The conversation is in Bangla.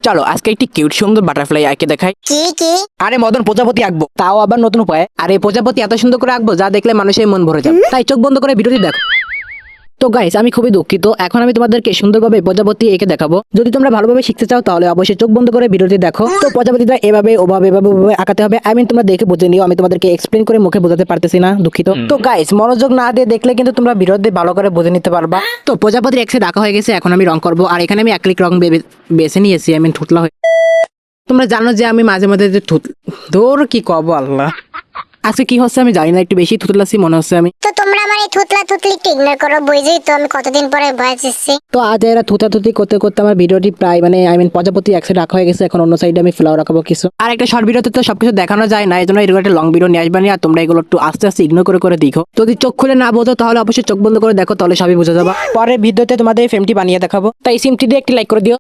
চলো আজকে একটি কিউট সুন্দর বাটারফ্লাই এঁকে দেখাই। কি কি? আরে মদন, প্রজাপতি আঁকবো, তাও আবার নতুন উপায়ে। আর এই প্রজাপতি এত সুন্দর করে আঁকবো যা দেখলে মানুষের মন ভরে যাবে। তাই চোখ বন্ধ করে ভিডিওটি দেখো। তো গাইস, আমি খুবই দুঃখিত, এখন আমি তোমাদেরকে সুন্দরভাবে প্রজাপতি এঁকে দেখাবো। যদি তোমরা ভালোভাবে শিখতে চাও তাহলে অবশ্যই চোখ বন্ধ করে ভিডিওটি দেখো। তো প্রজাপতিটা এভাবে ওভাবে এভাবে ওভাবে আঁকাতে হবে। তোমরা দেখে বুঝে নিও, আমি তোমাদেরকে এক্সপ্লেন করে মুখে বোঝাতে পারতেছি না, দুঃখিত। তো গাইস, মনোযোগ না দিয়ে দেখলে কিন্তু তোমরা ভিডিওতে ভালো করে বুঝে নিতে পারবা। তো প্রজাপতির এক সাইড আঁকা হয়ে গেছে, এখন আমি রং করবো। আর এখানে আমি অ্যাক্রিলিক রং বেছে নিয়েছি, থুতলা হয়ে। তোমরা জানো যে আমি মাঝে মাঝে যে দৌড় কি কব আল্লাহ, আজকে কি হচ্ছে আমি জানি না, একটু বেশি থুতলাছি মনে হচ্ছে আমি। তো তোমরা আমার এই থুতলা থুতলি একটু ইগনোর করো, বুঝেই তো আমি কতদিন পরে ভয়েস এসেছি। তো আজ এরা থুতাথুতি করতে করতে আমার ভিডিওটি প্রায় প্রজাপতি এক সাইড রাখা হয়ে গেছে, এখন অন্য সাইডে আমি ফ্লাওয়ার রাখাবো কিছু। আর একটা শর্ট ভিডিওতে তো সবকিছু দেখানো যায় না, এই জন্য এরকম একটা লং ভিডিও নিয়ে আসবানি। আর তোমরা এগুলো একটু আস্তে আস্তে ইগনোর করে দেখো। যদি চোখ খুলে না বোঝো তাহলে অবশ্যই চোখ বন্ধ করে দেখো, তাহলে সবই বুঝে যাবা। পরের ভিডিওতে তোমাদের ফ্রেমটি বানিয়ে দেখাবো, তাই সিমটি দিয়ে একটি লাইক করে দিও।